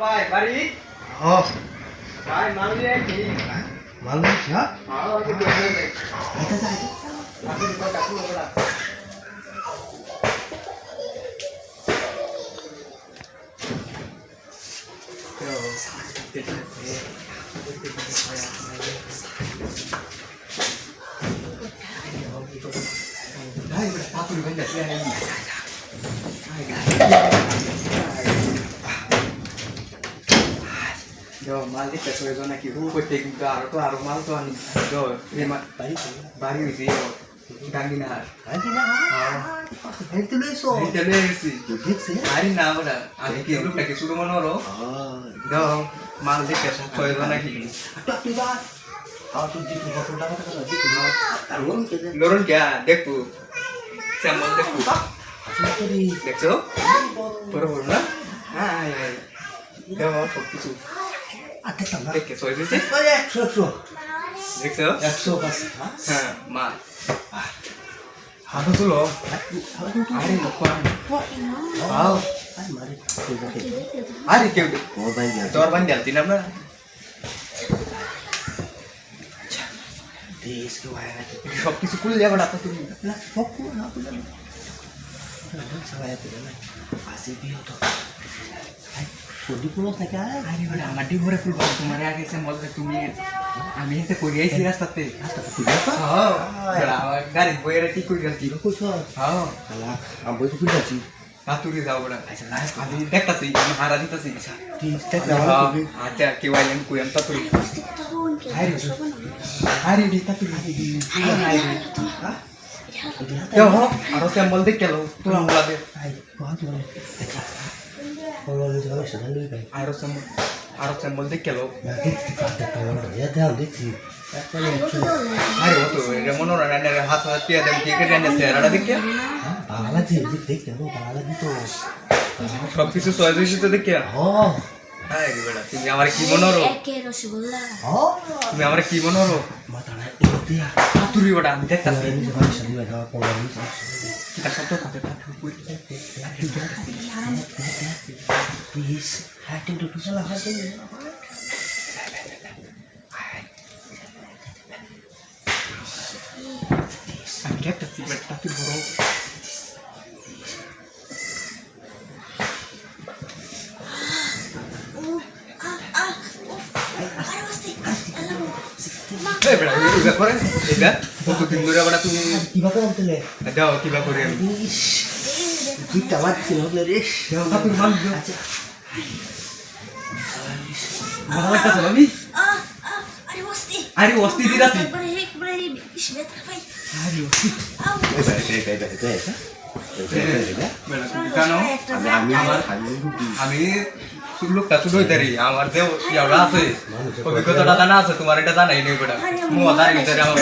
ভাই বাড়ি ও ভাই মাল নিয়ে কি মাল নিচ্ছি হ্যাঁ ওকে বলে দে আচ্ছা আচ্ছা আপনি তো কাকু বড়া ভাই পাতুরি ভাই দেখি I yo mal di peso eso na ki hu ko te aro mal to ani yo ni ma bari usi yo gangi na হেলতে লইছো ite le si দেখছে ari na ora ani ki ru ta ki suru monoro yo mal di peso so eso na ki আপনি বা আর তো দিতে কত টাকা টাকা দিতে না আর লোন কে দেন loron kya dekhu samol dekhu আসলে dekho boro boro na hai yo সব কিছু আতে টাকা দেখে সই দিয়েছে ওই 100 দেখছো 100 পাস হ্যাঁ মা হাতে তুলো আরে লোকান আও আই মারি আরে কেউ ও ভাই তোর বান জানতি না আমরা দেশ কে ওয়া নাকি সব কিছু খুলে যাবে না তো তুমি না সব না বলে সবাই তো না আসি বিও তো আই কোডি কোন থাকে আরে বড় আমার ডিভরে ফুল বাবা তোমার আগে সে বলতে তুমি আমি এতে কই আইছি রাস্তাতে রাস্তা তো দেখছ হ্যাঁ বড় আমার গাড়ি বইরে ঠিক কই গেছি কইছ হ্যাঁ আলা আমি বই তো কই যাচ্ছি হাতুরি যাও বড় আচ্ছা লাইফ আমি দেখতাছি আমি হারা দিতাছি ঠিক আছে আচ্ছা কি ওয়াইলেন কই আমি তাতুরি আরে দি তাতুরি আরে হ্যাঁ yo aro symbol dik kelo tulang belade I বহুত মানে হলো নি যাবে সেটা লই ভাই aro symbol dik kelo না দেখতে কাটতে পারলাম না এটা দেখছি একবারে are o to re mono ra ne hat hat tia dem ki ke ne se ra dik kya Bangla যে দেখতে না বাংলা দি তো সব কিছু সয় দিছি তো dik kya হ্যাঁ আরে বেটা তুমি আমার কি মনোরো একে রসগোল্লা হ্যাঁ তুমি আমার কি মনোরো মাথা না দিয়া তাতুরি বড় আমি দেখতাছি আমি যে ভাই সাদি ভাই দাও পড়লাম নি এটা সব তো কথা কই প্লিজ হ্যাটিং টু চলা হাতে আমি দেখতাছি বেটা তাতুরি বড় এই বেটা এই ব্যাপারে এটা কতদিন ধরে বড় তুমি কিভাবে আনতেলে দাও কিবা করে আমি তুই টামাত ছিল রে তাতুরি মান দিও আচ্ছা ভালো লাগতাছে আমি আরে বস্তি আরে অস্তি দিতাছি বরে ইসবেত ভাই আরে অস্তি আউ বেটা তুমি জানো আমি লোকটা শুধু হইতারি আমার যে ইয়াওরা আছে অভিজ্ঞতাটা জানা আছে তোমার এটা জানাই নেই বেটা মু আধার ভিতরে আমার